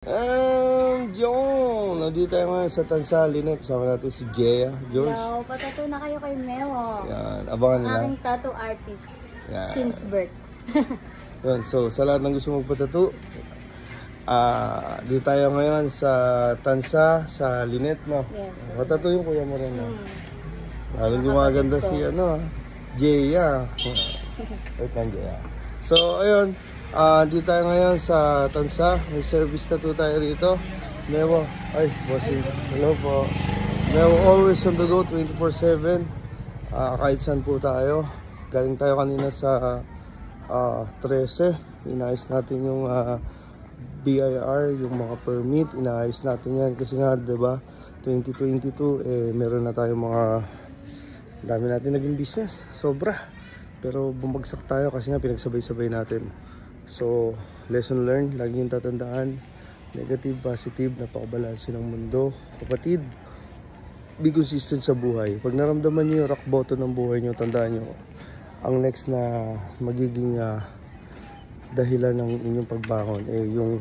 Yun! Nandito tayo ngayon sa Tansa, Linet. Sama natin si Jea, George. Hello, patato na kayo kay Meo. Yan, abangan nila. Aking tattoo artist. Yan. Since birth. Yun, so sa lahat ng gusto magpatato, dito tayo ngayon sa Tansa, sa Linet, no? Yes. Patato yung kuya mo rin, no? Lalong gumaganda si, Jea. Wait lang, Jea. So, ayun. Dito tayo ngayon sa Tansa. May service tattoo tayo rito. Meo, ay, bossing. Hello po. Meo, always on the go, 24/7. Kahit saan po tayo. Galing tayo kanina sa 13. Inayos natin yung BIR, yung mga permit. Inayos natin yan. Kasi nga, diba, 2022, meron na tayong mga dami natin naging business. Sobra. Pero bumagsak tayo kasi nga pinagsabay-sabay natin. So, lesson learned, lagi yung tatandaan, negative, positive, napakabalanse ng mundo. Kapatid, be consistent sa buhay. Pag naramdaman nyo yung rock bottom ng buhay nyo, tandaan nyo, ang next na magiging dahilan ng inyong pagbangon, yung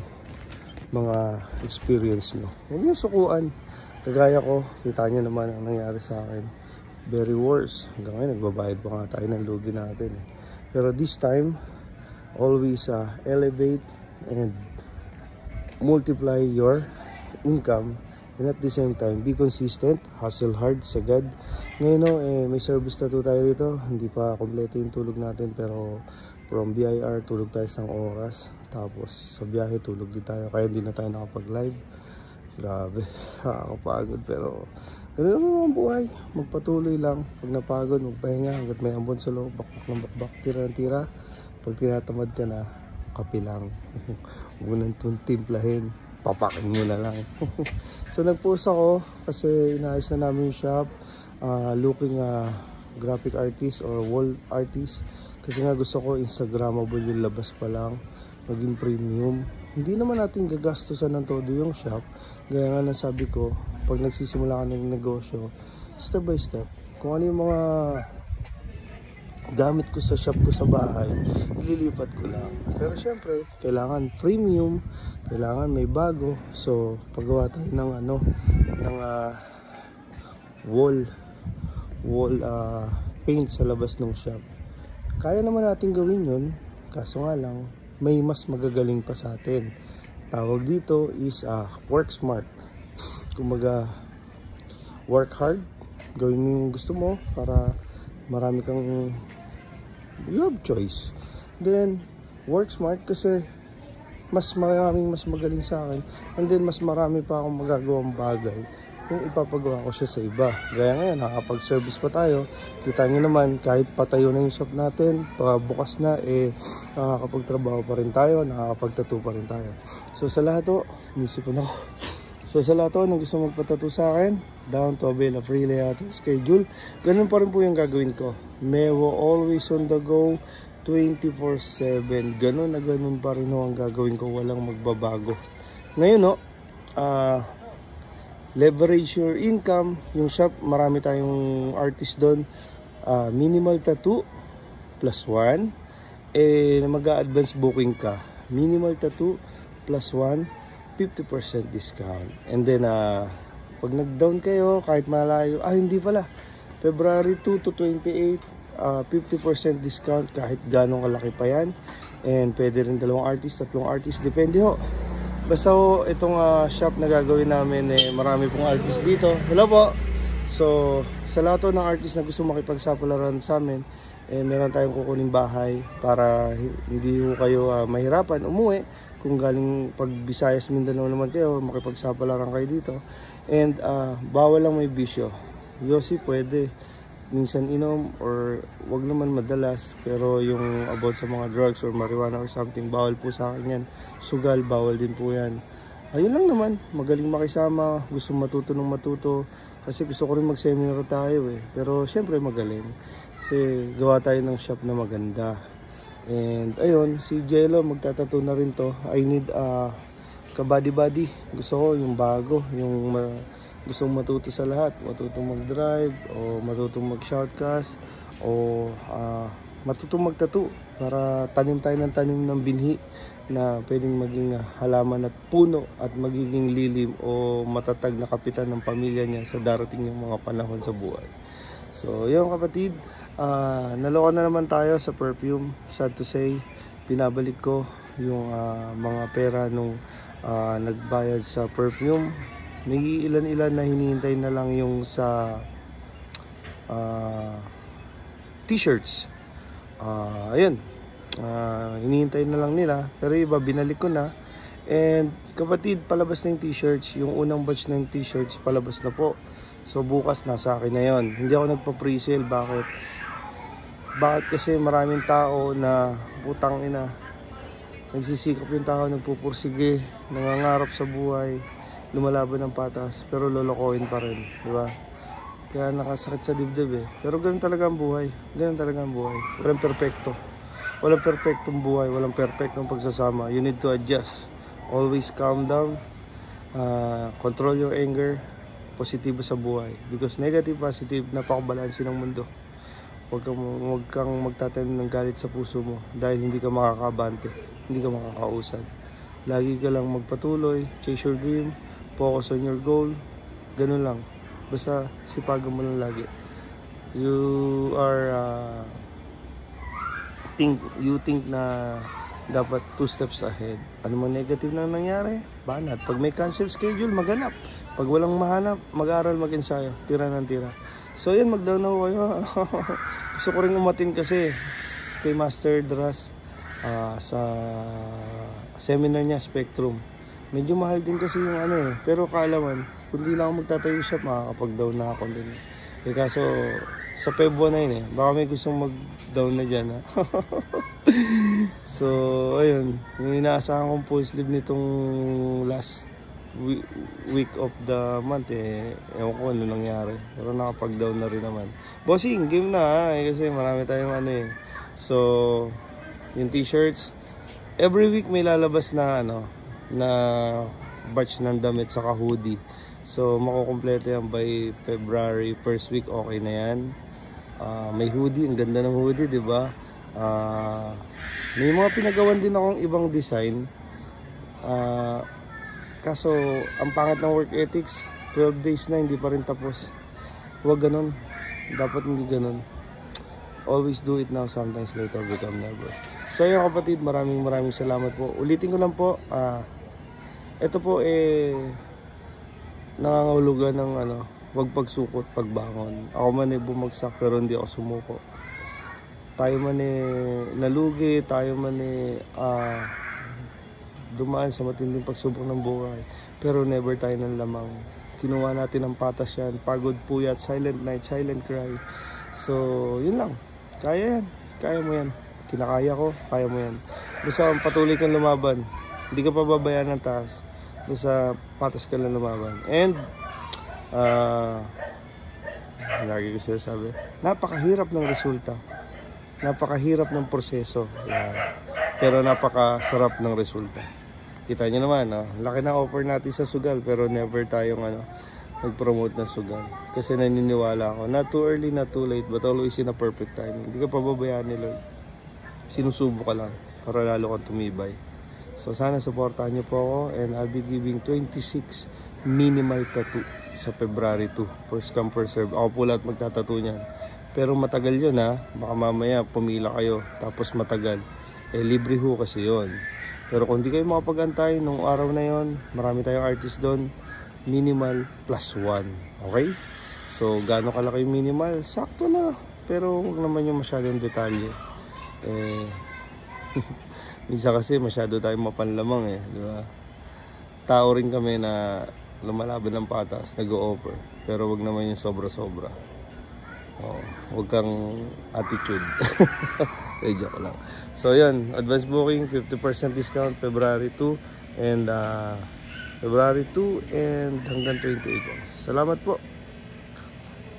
mga experience nyo. Huwag nyo sukuan. Kagaya ko, kita nyo naman ang nangyari sa akin. Very worse. Hanggang ngayon, nagbabayad pa nga tayo ng lugi natin. Pero this time, always elevate and multiply your income, and at the same time be consistent, hustle hard, sagad. Ngayon may service tattoo tayo rito. Hindi pa kompleto yung tulog natin, pero from BIR tulog tayo isang oras, tapos sa biyahe tulog din tayo, kaya hindi na tayo nakapag live. Grabe, nakakapagod, pero ganun naman ang buhay. Magpatuloy lang. Pag napagod, magpahinga hanggat may ambon sa loob. Bakbak ng bakbak, tira ng tira. Pag tinatamad ka na, kape lang. Huwag nang timplahin, papakin mo na lang. So nag-post ako kasi inaayos na namin yung shop, looking graphic artist or wall artist. Kasi nga gusto ko Instagrammable yung labas pa lang, maging premium. Hindi naman natin gagastusan ng todo yung shop. Gaya nga nasabi ko, pag nagsisimula ka ng negosyo, step by step, kung ano yung mga gamit ko sa shop ko sa bahay, ililipat ko lang. Pero syempre, kailangan premium, kailangan may bago. So, paggawa tayo ng wall paint sa labas ng shop. Kaya naman natin gawin yun, kaso nga lang, may mas magagaling pa sa atin. Tawag dito is work smart. Kumaga, work hard, gawin mo yung gusto mo para marami kang, you have choice. Then work smart kasi mas magaling sa akin, and then mas marami pa akong magagawang bagay kung ipapagawa ko siya sa iba. Gaya ngayon, nakakapag-service pa tayo. Kita nyo naman, kahit patayo na yung shop natin, bukas na, nakakapagtrabaho pa rin tayo, nakakapagtattoo pa rin tayo. So sa lahat to, nisipon ako. So sa lahat to, nang gusto magpatattoo sa akin, down to avail a free layout schedule. Ganun pa rin po yung gagawin ko. Meo, always on the go, 24/7. Ganun na ganun pa rin ang gagawin ko, walang magbabago. Ngayon leverage your income. Yung shop, marami tayong artist doon. Minimal tattoo +1, mag-a-advance booking ka, minimal tattoo +1, 50% discount. And then pag nag-down kayo, kahit malayo, hindi pala, February 2 to 28, 50% discount kahit ganong kalaki pa yan. And pwede rin 2 artist, 3 artist, depende ho. Basta itong shop na gagawin namin, marami pong artist dito. Hello po. So sa lahat ng artist na gusto makipagsapalaran sa amin, meron tayong kukuning bahay para hindi ho kayo mahirapan umuwi. Kung galing pag Visayas, Mindanao naman kayo, makipagsapalaran kayo dito. And bawal lang may bisyo. Yossi pwede minsan inom, or wag naman madalas, pero yung about sa mga drugs or marijuana or something, bawal po sa akin yan. Sugal, bawal din po yan. Ayun lang naman, magaling makisama, gusto matuto ng matuto, kasi gusto ko rin mag-seminar tayo pero syempre magaling, kasi gawa tayo ng shop na maganda. And ayun, si Jello magtatato na rin to. I need ka-body. Gusto ko yung bago, yung gustong matuto sa lahat, matutong mag-drive o matutong mag-shoutcast o matutong mag-tattoo para tanim tayo ng tanim ng binhi na pwedeng maging halaman at puno at magiging lilim o matatag na kapitan ng pamilya niya sa darating ng mga panahon sa buhay. So yun kapatid, naloko na naman tayo sa perfume. Sad to say, binabalik ko yung mga pera nung nagbayad sa perfume. May ilan-ilan na hinihintay na lang yung sa t-shirts. Ayun, hinihintay na lang nila, pero iba binalik ko na. And kapatid, palabas na yung t-shirts. Yung unang batch ng t-shirts palabas na po. So bukas nasa akin na yon. Hindi ako nagpa-pre-sale. Bakit? Bakit? Kasi maraming tao na putang ina, nagsisikap yung tao, nagpupursige, nangangarap sa buhay, lumalaban ng patas, pero lolokohin pa rin, di ba? Kaya nakasakit sa dibdib eh. Pero ganun talaga ang buhay. Ganun talaga ang buhay. Walang perfecto. Walang perfectong buhay. Walang perfectong pagsasama. You need to adjust. Always calm down. Control your anger. Positibo sa buhay. Because negative, positive, napakabalansin ng mundo. Huwag kang magtatanim ng galit sa puso mo dahil hindi ka makakabante. Hindi ka makakausad. Lagi ka lang magpatuloy. Chase your dream. Focus on your goal. Ganun lang. Basta sipagan mo lang lagi. You think na dapat 2 steps ahead. Ano man negative na nangyari, banat. Pag may cancel schedule, maghanap. Pag walang mahanap, mag-aral, mag-ensayo. Tira ng tira. So yan, mag-down na kayo. Gusto ko rin umatin kasi kay Master Dras sa seminar niya, Spectrum. Medyo mahal din kasi yung ano eh. Pero kaalaman, kung di lang ako magtatayo shop, makakapag-down na ako din. Eh kaso, sa February na yun eh. Baka may gustong mag-down na dyan ha. So, ayun. Yung inaasahan kong full sleeve nitong last week of the month eh. Ewan ko ano nangyari. Pero nakapag-down na rin naman. Bossing, game na ha. Eh, kasi marami tayong ano eh. So, yung t-shirts. Every week may lalabas na ano, na batch ng damit saka hoodie. So, makukumpleto yan by February first week. Okay na yan. May hoodie. Ang ganda ng hoodie, di ba? May mga pinagawan din akong ibang design. Kaso, ang pangit ng work ethics, 12 days na, hindi pa rin tapos. Huwag ganun. Dapat hindi ganun. Always do it now, sometimes later become never. So, ayun kapatid, maraming salamat po. Ulitin ko lang po, ito po nangangahulugan ng ano, huwag pagsukot, pagbangon. Ako man bumagsak pero hindi ako sumuko. Tayo man nalugi, tayo man dumaan sa matinding pagsubok ng buhay. Pero never tayo ng lamang. Kinuha natin ang patas yan. Pagod, puyat, silent night, silent cry. So, yun lang. Kaya yan. Kaya mo yan. Kinakaya ko, kaya mo yan. Basta patuloy kang lumaban. Hindi ka pababayaan ng taas. Basta patas ka lang lumaban. And, lagi ko sinasabi, napakahirap ng resulta. Napakahirap ng proseso. Pero napakasarap ng resulta. Kita nyo naman, laki na offer natin sa sugal pero never tayong nag-promote ng sugal. Kasi naniniwala ako, not too early, not too late, but always in a perfect time. Hindi ka pababayaan ni Lord. Sinusubo ka lang para lalo kang tumibay. So sana supportahan nyo po ako and I'll be giving 26 minimal tattoo sa February 2. First come, first serve. Ako po lahat magtatattoo niyan. Pero matagal yun ha. Baka mamaya pumila kayo tapos matagal. Libre ho kasi yun. Pero kung di kayo makapag-antay nung araw na yon, marami tayong artist doon. Minimal +1. Okay? So gaano kalaki yung minimal? Sakto na. Pero huwag naman yung masyadong detalye. Minsan kasi masyado tayong mapanlamang eh, di ba? Tao rin kami na lumalaban ng patas, nag-o-offer. Pero wag naman yung sobra-sobra. Wag kang attitude. Joke lang. So yan, advance booking, 50% discount February 2 and February 2 and hanggang 28. Salamat po.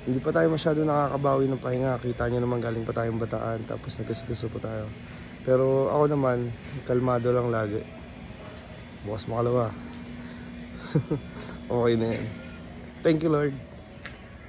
Hindi pa tayo masyado nakakabawi ng pahinga. Kita nyo naman galing pa tayong Bataan tapos nagkasikaso pa tayo. Pero ako naman, kalmado lang lagi. Bukas makalawa. Okay na yan. Thank you Lord.